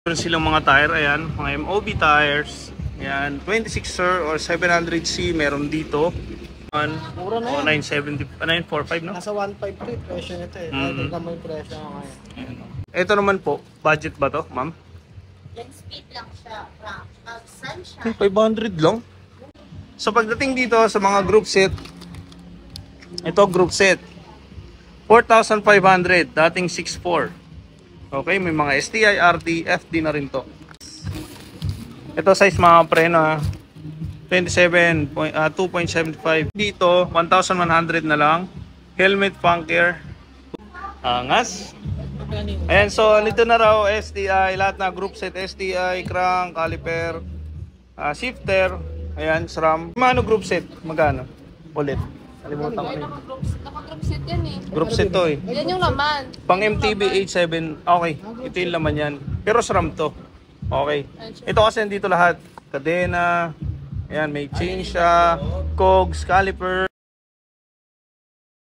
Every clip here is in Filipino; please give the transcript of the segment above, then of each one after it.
Meron silang mga tire, ayan, mga MOB tires. Ayan, 26er or 700C meron dito. Mura na O yan. 970, 945 no? Nasa 1.5 to yung presyo nito eh. Tignan mo yung presyo ngayon. Ayan. Ito naman po, budget ba to, ma'am? Land speed lang siya from sunshine. 500 lang. So pagdating dito sa mga group set, ito group set, 4,500, dating 6,400. Okay, may mga STI, RD, FD na rin to. Ito size mga preno ha. 2.75. Dito, 1,100 na lang. Helmet, funker. Angas. Ayan, so nito na raw STI, lahat na group set, STI, crank, caliper, shifter, ayan, SRAM. Ano group set? Magkano? Ulit. Kalimutan ko Ay, rin. naka-group set yan eh. Group set to eh. Yan yung laman. Pang MTB 87, okay. Ito yung laman yan. Pero SRAM to. Okay. Ito kasi nandito lahat. Kadena, ayan, may chain siya, cogs, caliper.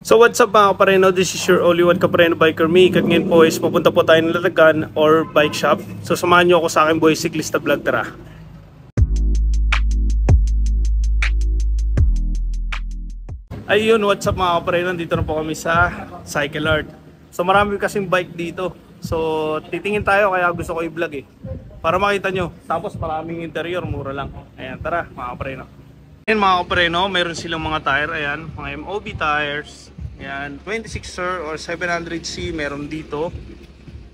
So what's up mga kapareno, this is your only one kapareno biker me. At ngayon po is pupunta po tayo ng Latagan or bike shop. So samahan nyo ako sa aking boy Cyclista Vlog, tara. Ayun, what's up mga kapareno, dito na po kami sa Cycle Art. So marami kasing bike dito. So titingin tayo kaya gusto ko i-vlog eh. Para makita nyo. Tapos maraming interior, mura lang. Ayan, tara mga kapareno. Ayan mga kapareno, mayroon silang mga tire, ayan, mga MOB tires. Ayan, 26er or 700C meron dito.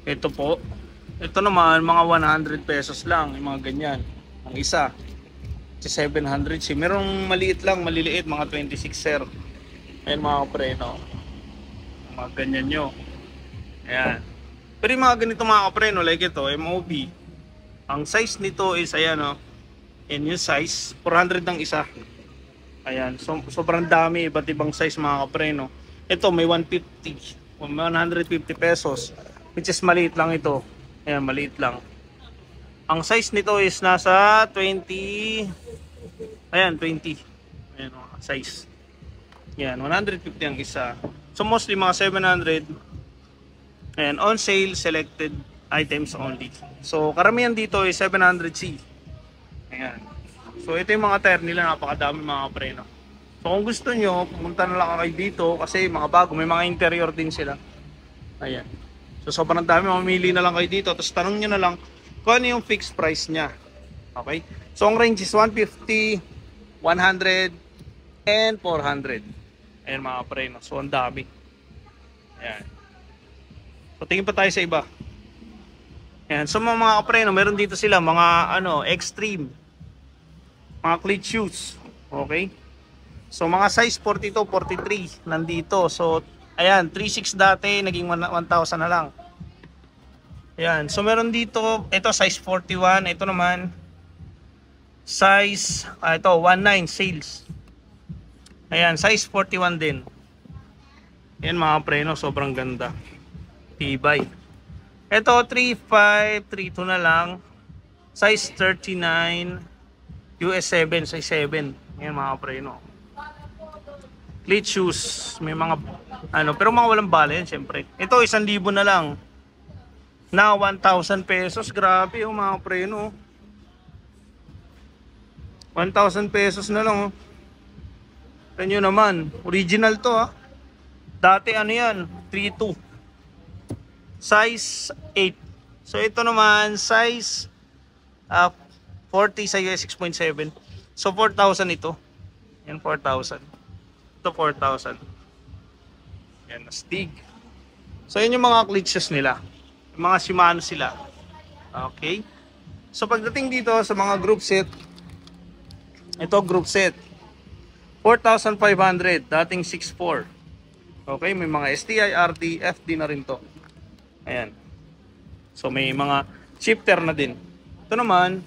Ito po. Ito naman, mga 100 pesos lang, yung mga ganyan. Ang isa. 700C. Merong maliit lang, maliliit, mga 26er. Ayan mga kapareno. Mga ganyan nyo. Ayan. Pero yung mga ganito mga kapareno, like ito, MOB. Ang size nito is, ayan o. And yung size, 400 ng isa. Ayan, so, sobrang dami, iba't ibang size mga kapreno. Ito may 150, 150 pesos, which is maliit lang ito. Ayan, maliit lang. Ang size nito is nasa 20, ayan, 20. Ayan o, size. Ayan, 150 ang isa. So mostly mga 700. Ayan, on sale, selected items only. So karamihan dito is 700C. Ayan. So ito yung mga tire nila, napakadami mga preno. So kung gusto nyo, pumunta na lang kayo dito kasi mga bago, may mga interior din sila. Ayan. So sobrang dami, mamili na lang kayo dito. Tapos tanong nyo na lang kung ano yung fixed price nya. Okay? So ang range is 150, 100, and 400. Ayan mga preno. So ang dami. Ayan. So tingin pa tayo sa iba. Ayan. So mga kapreno, meron dito sila mga extreme, mga cleat shoes. Okay? So mga size 42, 43 nandito. So ayan, 3.6 dati, naging 1,000 na lang. Ayan. So meron dito, ito size 41, ito naman size ito 19 sales. Ayan, size 41 din. Ayan mga preno, sobrang ganda. Tibay. Ito 35, 32 na lang. Size 39, US 7, size 7. Ayan mga preno. Cleat shoes, may mga pero mga walang bala yan syempre. Ito 1,000 na lang. Na 1,000 pesos, grabe mga preno. 1,000 pesos na lang oh. Kanyo naman, original to Dati yan, 32. Size 8. So ito naman size 40 sa US 6.7. So 4,000 ito. Yan 4,000. Ito 4,000. Yan Stig. So yun yung mga cleat shoes nila. Yung mga Shimano sila. Okay. So pagdating dito sa mga group set, ito group set 4,500, dating 6,400. Okay, may mga STI, RD, FD na rin to. Ayan. So may mga shifter na din. Ito naman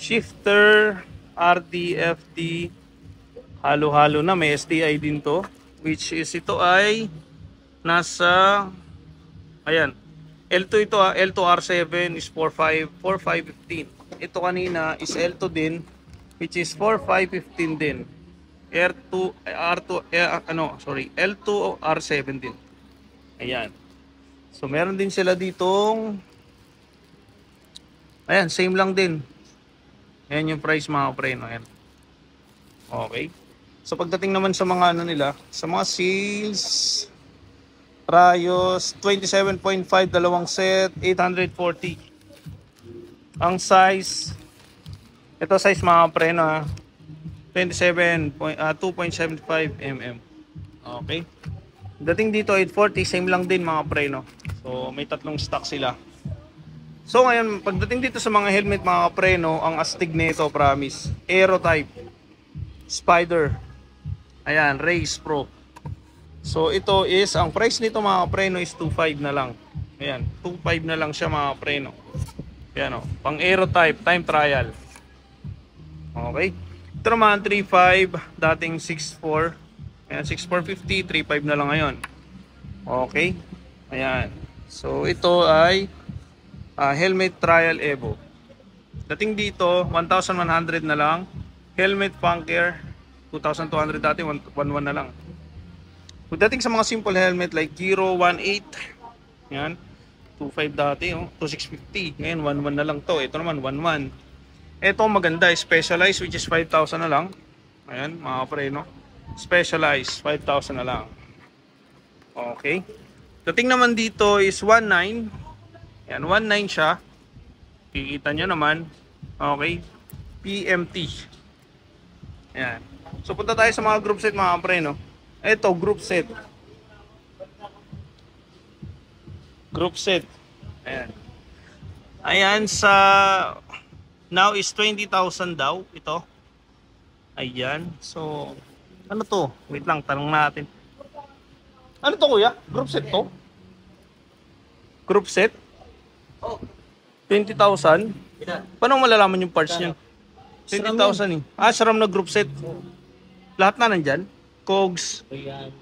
shifter, RD, FD, halo-halo na, may STI din to, which is ito ay nasa ayan, L2 ito L2 R7 is 4,515. Ito kanina is L2 din, which is 4,515 din. L2 R7 din. Ayan. So meron din sila ditong, ayan, same lang din. Ayan yung price mga kapreno. Ayan. Okay. So pagdating naman sa mga ano nila, sa mga sales, Rayos, 27.5 dalawang set, 840. Ang size, ito size mga kapreno ha, 2.75 mm. Okay. Dating dito 840, same lang din mga preno. So may tatlong stock sila. So ngayon, pagdating dito sa mga helmet mga preno, ang astig nito, promise. Aero type. Spider. Ayan, Race Pro. So ito is, ang price nito mga preno is 2.5 na lang. Ayan, 2.5 na lang siya mga preno. Ayan o, pang aero type, time trial. Okay. Ito naman 3.5, dating 6.4. Ayan, 6,450, 3,500 na lang ngayon. Okay. Ayan. So, ito ay helmet trial Evo. Dating dito, 1,100 na lang. Helmet Funker, 2,200 dati, 1,100 na lang. Dating sa mga simple helmet like Giro 1.8. Ayan. 2.5 dati, 2,650. Ngayon, 1,100 na lang to. Ito naman, 1,100. Ito maganda, specialized, which is 5,000 na lang. Ayan, mga preno. Specialized, 5,000 na lang. Okay. Dating naman dito is 1.9. Yan, 1.9 siya. Kikita nyo naman. Okay. PMT. Yan. So punta tayo sa mga group set mga preno. Ito, group set. Group set. Ayan. Ayan sa now is 20,000 daw ito. Ayan. So ano to? Wait lang, tanong natin. Ano to kuya? Group set to? Group set? Oh. 20,000? Paano malalaman yung parts niyan? 20,000 eh. Ah, SRAM na group set. Lahat na nandyan? Cogs. Ayan.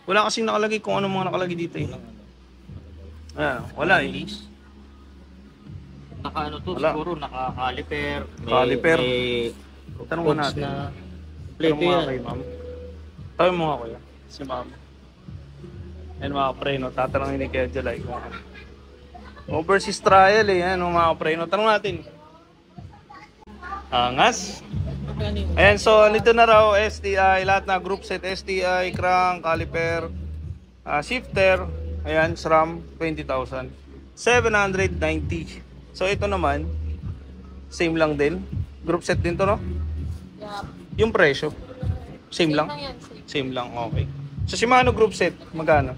Wala kasing nakalagay kung ano mga nakalagay dito eh. Ah, wala eh. Naka ano to, Wala. siguro naka-caliper. Caliper. May Tanong mo cogs natin. na Tanong plate mo nga yan. kay ma'am. Tanong mo nga kuya. Si ma'am. Yan mga preno. Tatanungin ni Kuya July. Overseas trial eh. Yan mga preno. Tanong natin. Angas. Ayan, so nito na raw STI, lahat na group set STI, crank, caliper, shifter, ayan, SRAM, 20,000. 790. So ito naman, same lang din. Group set din to, no? Yeah. Yung presyo, same lang? Yan, same. Same lang, okay. So Shimano group set, magkano?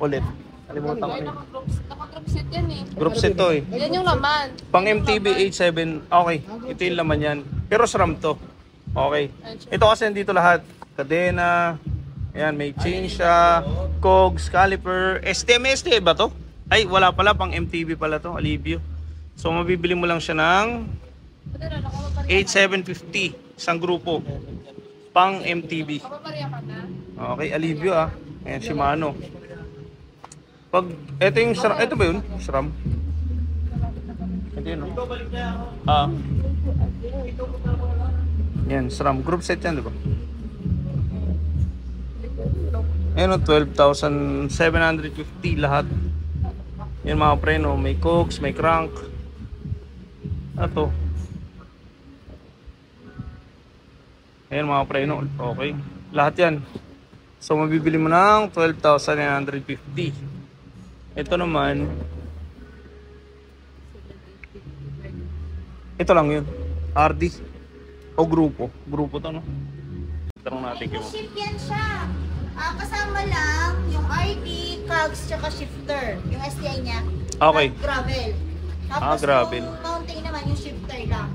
Ulit. Kalimutan ko Ay, rin. naka-group set yan eh. Group set to eh. Yan yung laman. Pang MTB 87, okay. Ito yung laman yan. Pero SRAM to. Okay. Ito kasi nandito lahat. Kadena. Ayan, may chain siya. Cogs, caliper. STM ba to? Ay, wala pala. Pang MTB pala to. Alivio. So, mabibili mo lang siya ng 8,750. Isang grupo. Pang MTB. Kapapariya ka na? Okay, Alivio ah. Ayan, Shimano. Pag, ito yung SRAM. Ito ba yun? SRAM. Ito yun, no? Ah. Yan, SRAM. Group set yan, di ba? Ayan, 12,750 lahat. Yan mga preno. May cogs, may crank. Ano to? Ayan mga preno. Okay. Lahat yan. So, mabibili mo ng 12,950. Ito naman. Ito lang yun. RD. O grupo. Grupo to, no? Tanong natin kayo. Ship yan siya. Kasama lang yung ID, cogs, tsaka shifter. Yung STI niya. Okay. Gravel. Tapos gravel. yung mounting naman, yung shifter lang.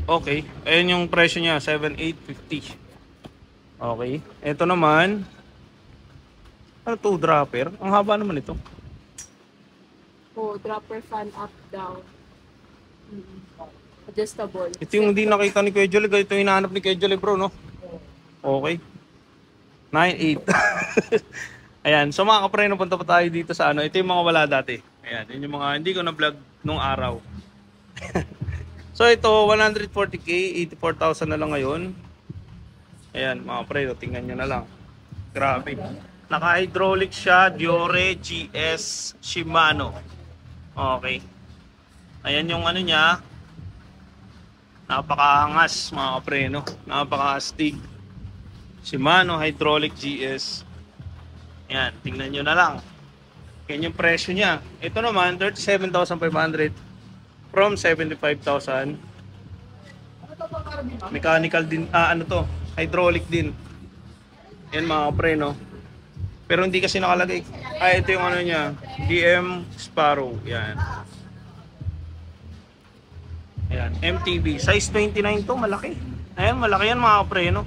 Okay. Ayan yung presyo niya. 7,850. Okay. Ito naman. Ano to? Dropper? Ang haba naman ito. Oh, dropper fan up, down. Adjustable. Ito yung hindi nakita ni Kuya Jolie. Ito yung hinahanap ni Kuya Jolie, bro, no? Okay. 9.8. Ayan. So mga kapreno, punta pa tayo dito sa ano. Ito yung mga wala dati. Ayan. Yun yung mga hindi ko na-vlog nung araw. So ito, 140k, 84,000 na lang ngayon. Ayan, mga kapreno, tingnan nyo na lang. Grabe. Naka-hydraulic siya, Diore GS Shimano. Okay. Ayan yung ano niya. Napakaangas mga kapreno. Napaka-astig. Shimano hydraulic GS. Ayan, tingnan nyo na lang. Yan yung presyo niya. Ito naman, 37,500 from 75,000. Mechanical din, ano to, hydraulic din. Yan mga kapreno. Pero hindi kasi nakalagay. Ito yung ano niya, DM Sparrow. Yan. Ayan, MTB. Size 29 to, malaki. Ayan, malaki yan mga kapreno.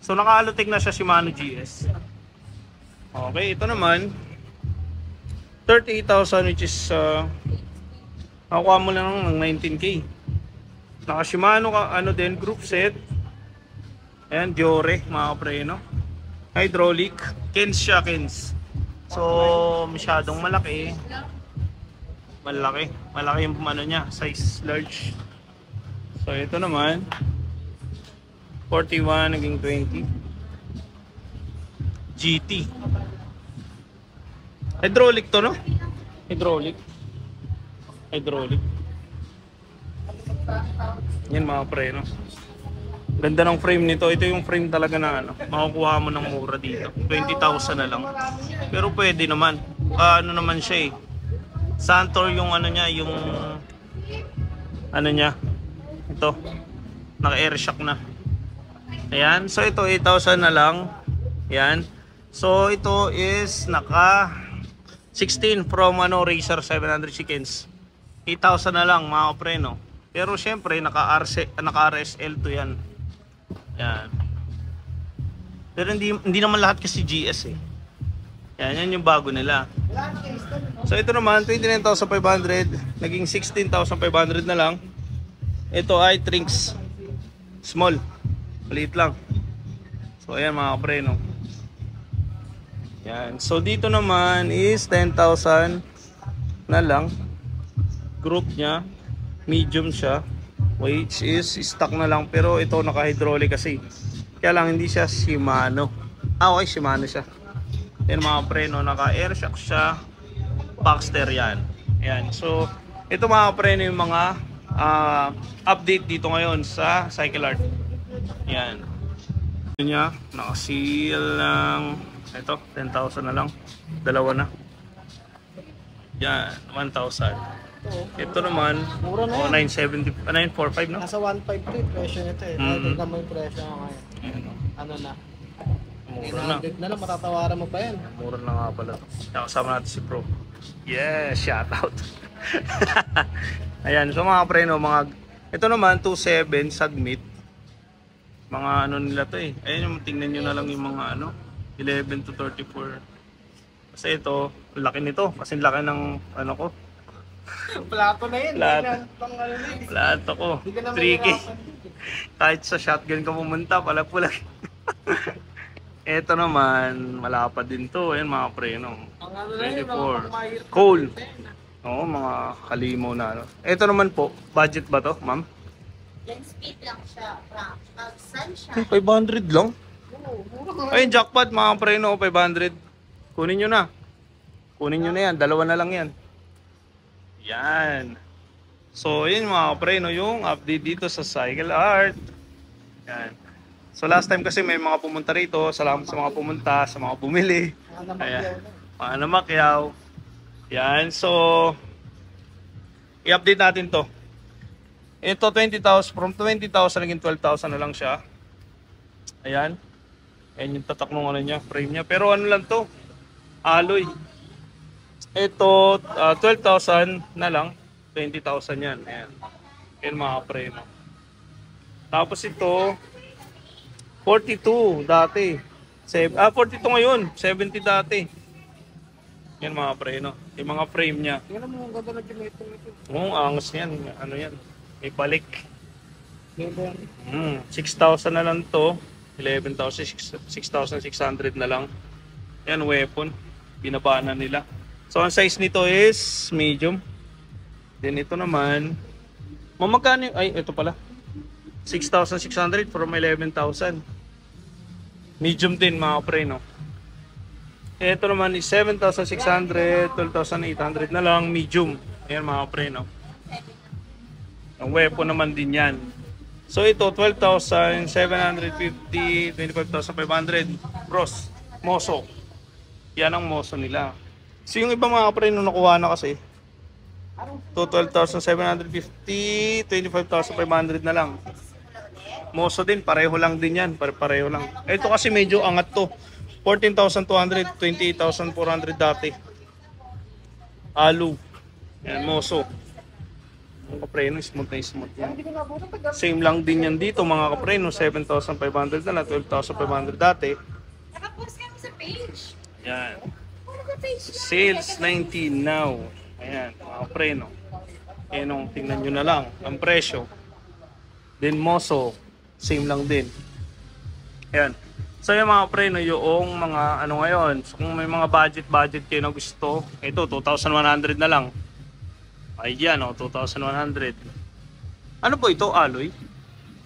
So naka-allotek na siya Shimano GS. Okay, ito naman 38,000 which is nakuha mo lang ng 19K. Naka Shimano ka, ano din, group set. Ayan, Diore mga kapreno. Hydraulic, Kens siya, Kens. So masyadong malaki. Malaki yung ano niya, size large. So ito naman 41 naging 20. GT. Hydraulic to, no? Hydraulic. Yan mga pre, no? Ganda ng frame nito. Ito yung frame talaga na ano, makukuha mo ng mura dito. 20,000 na lang. Pero pwede naman. Ano naman siya eh. Santor yung ano niya, yung ano niya. Ito. Naka-air shock na. Ayan. So ito 8,000 na lang. Ayan. So ito is naka 16 from ano, Racer 700 chickens. 8,000 na lang mga kapreno. Pero syempre naka RSL to yan. Yan. Pero hindi naman lahat kasi GS eh. Yan yung bago nila. So ito naman 29,500 naging 16,500 na lang. Ito ay Trinks small. Maliit lang. So ayan mga kapreno. Yan. So dito naman is 10,000 na lang. Group niya, medium siya. Which is stock na lang, pero ito naka-hydraulic kasi. Kaya lang hindi siya Shimano. Okay, Shimano siya. Yan mga preno, naka-air shock siya. Baxter yan. Yan. So ito mga preno yung mga update dito ngayon sa Cycle Art. Yan. Ito niya, naka-seal lang. Ito, 10,000 na lang. Dalawa na. Yan, 1,000. Ito naman, Mura na yan. 970, 945 no? Nasa 1.5 to yung presyo nito eh. Tignan mo yung presyo ngayon. Ano na? Mura na. 900 na lang, matatawaran mo pa yan. Mura na nga pala. Kasama natin si Pro. Yes, shout out. Ayan, so mga preno, ito naman 27 submit. Mga ano nila to eh. Ayan yung tingnan nyo na lang yung mga ano, 11 to 34. Kasi ito, laki nito. Kasi laki ng ano ko. Plato na yun. Plato ko. 3K. Kahit sa shotgun ka pumunta, pala pula. Ito naman, malapad din to. Ayan mga preno. 24. Cool. Oo, mga kalimaw na ano. Ito naman po, budget ba to, ma'am? Land speed lang siya, Frank. Ay, Sunshine. 500 lang. Ay, jackpot mga preno, 500. Kunin nyo na. Kunin nyo na yan, dalawa na lang yan. Yan. So, yun mga preno, yung update dito sa Cycle Art. Yan. So, last time kasi may mga pumunta rito. Salamat sa mga pumunta, sa mga bumili. Ayan. Mga namakyaw. Yan. So, i-update natin to. Ito 20,000, from 20,000 naging 12,000 na lang siya. Ayan. Ayan yung tatak ng ano niya, frame niya. Pero ano lang to? Alloy. Ito 12,000 na lang. 20,000 yan. Ayan. Ayan mga frame. Tapos ito 42 dati. 42 ngayon. 70 dati. Yan mga preno. Yung mga frame niya. Tingnan mo ang ganda ng ginito nito. Oo, angas yan. Ano yan? May balik. 6,000 na lang to. 11,000, 6,600 na lang. Yan, weapon. Binaba na nila. So, ang size nito is medium. Then, ito naman. Mamagkano yung... Ay, ito pala. 6,600 from 11,000. Medium din, mga pre, no? Ito naman is 7,600, 12,800 na lang, medium. Ayan mga pre, no? Ang weapon naman din yan. So ito, 12,750, 25,500. Bros, Moso. Yan ang Moso nila. So yung ibang mga pre, nung nakuha na kasi, to 12,750, 25,500 na lang. Moso din, pareho lang din yan. Pareho lang. Ito kasi medyo angat to. 14,200, 28,400 dati. Alu. Yan, Moso. Mga kapreno, smooth na smooth yan. Same lang din yan dito mga kapreno. 7,500 na lang, 12,500 dati. Nakapost kami sa page. Yan. Ano sa page lang? Sales 19 now. Ayan, mga kapreno. Yan o, tingnan nyo na lang ang presyo. Then Moso, same lang din. Ayan. So yung mga preno, yung mga ano ngayon, so kung may mga budget kayo na gusto, ito 2,100 na lang. Ayan o, 2,100. Ano po ito? Alloy?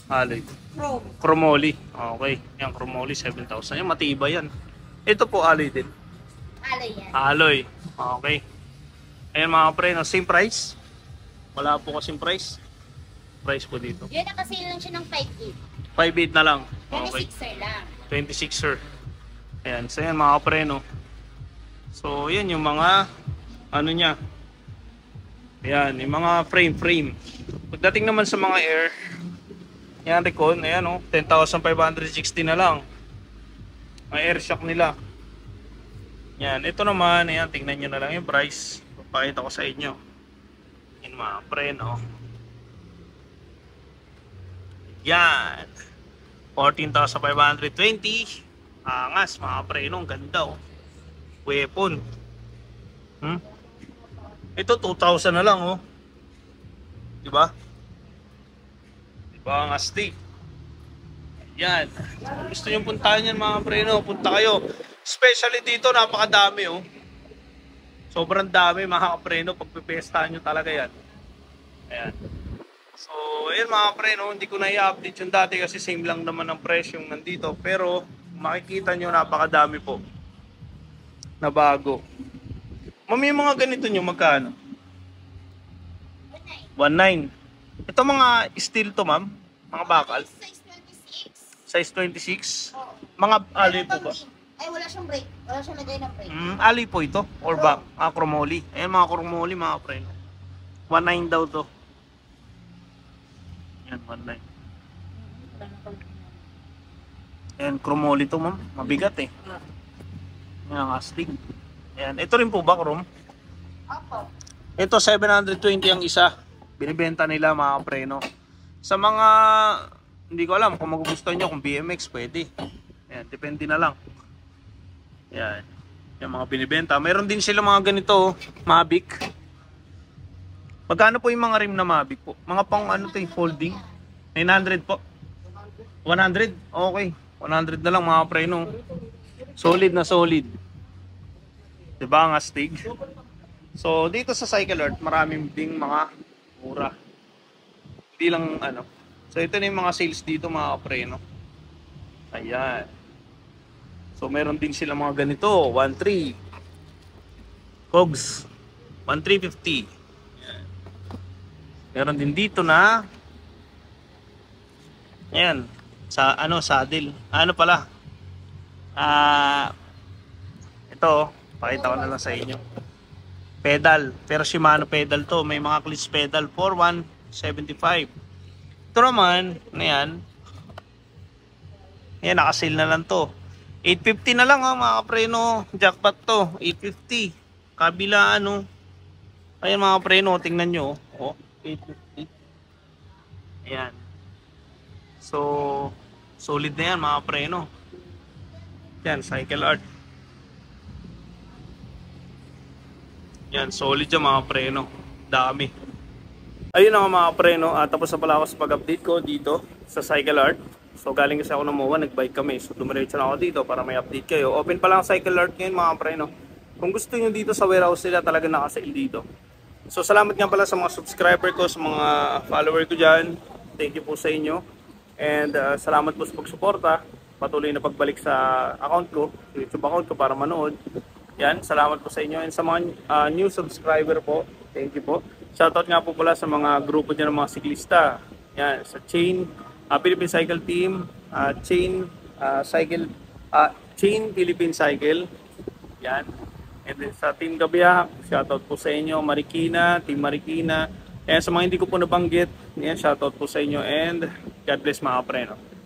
Alloy. Chrome. Chromoly. Okay. Yan, Chromoly 7,000. Yan, matibay yan. Ito po alloy din. Alay yan. Alloy. Okay. Ayan mga preno, same price. Wala po kasing price. Price po dito. Yun, nakasale lang siya ng 5.8. 5,800 na lang. Okay. 26er lang. 26er. Ayan, so yan mga kapreno. So yan yung mga ano niya. Ayan, yung mga frame. Pagdating naman sa mga air, yan Recon, ayan o, 10,560 na lang. Mga air shock nila. Yan, ito naman, ayan, tingnan nyo na lang yung price. Papakita ko sa inyo. Yan mga kapreno. Yan. 14,520. Angas mga preno, ganda oh. Weapon. Ito 2,000 na lang oh. Diba? Diba ang astig? Yan. Kung gusto nyo puntahan yan mga preno, punta kayo. Especially dito, napakadami oh. Sobrang dami mga preno, pagpipestahan nyo talaga yan. Ayan. So, ayun mga pre, no? Hindi ko na i-update yung dati kasi same lang naman ang presyo yung nandito. Pero, makikita nyo, napakadami po na bago. Mami, yung mga ganito nyo, magkano? 1,900. Ito mga steel to, ma'am? Mga bakal? Size 26. Size 26? Mga alloy po ba? Ay, wala siyang brake. Wala siyang lagay ng brake. Alloy po ito? Or ba? Chromoly. Ayun mga chromoly, mga pre, no? 1,900 daw to. Yan, 1,900. Ayan, chromoly to ma'am. Mabigat eh. Yan ang astig. Ayan, ito rin po ba chrome? Opo. Ito 720 ang isa. Binibenta nila mga preno. Sa mga hindi ko alam kung magugustuhan nyo kung BMX pwede. Ayan, depende na lang. Ayan. Yung mga binibenta. Meron din sila mga ganito, Mavic. Magkano po yung mga rim na Mavic po? Mga pang ano to, folding? 900 po. 100? Okay. 100 na lang mga preno. Solid na solid. Diba ang astig? So dito sa Cycle Art, maraming ding mga mura. Hindi lang ano. So ito na yung mga sales dito mga preno. Ayan. So meron din sila mga ganito. 1,300. Cogs. 1,350. Meron din dito na ayan, sa ano, saddle. Ano pala? Ito, pakita ko na lang sa inyo. Pedal, pero Shimano pedal to. May mga clutch pedal for 175. Ito naman, na yan. Ayan, nakasale na lang to. 850 na lang mga preno. Jackpot to, 850. Kabila ano. Ayan mga preno, tingnan nyo. Oh. 850. Ayan. So, solid na yan mga preno. Yan, Cycle Art. Yan, solid yan mga preno. Dami. Ayun na mga preno. Tapos na pala ako sa pag-update ko dito sa Cycle Art. So, galing kasi ako ng MOA, nag-bike kami. So, dumiretso na ako dito para may update kayo. Open pa lang Cycle Art ngayon mga preno. Kung gusto nyo dito sa warehouse nila, talaga nakasale dito. So salamat nga pala sa mga subscriber ko, sa mga follower ko dyan. Thank you po sa inyo. And salamat po sa pagsuporta. patuloy na pagbalik sa account ko, YouTube account ko para manood. Yan, salamat po sa inyo. And sa mga new subscriber po, thank you po. Shoutout nga po pala sa mga grupo dyan ng mga siklista. Yan, sa Chain, Philippine Cycle Team, Chain Philippine Cycle. Yan. And then sa Team Gabiyak, shoutout po sa inyo, Marikina, Team Marikina. And sa mga hindi ko po nabanggit, yan, shoutout po sa inyo and God bless mga kapreno.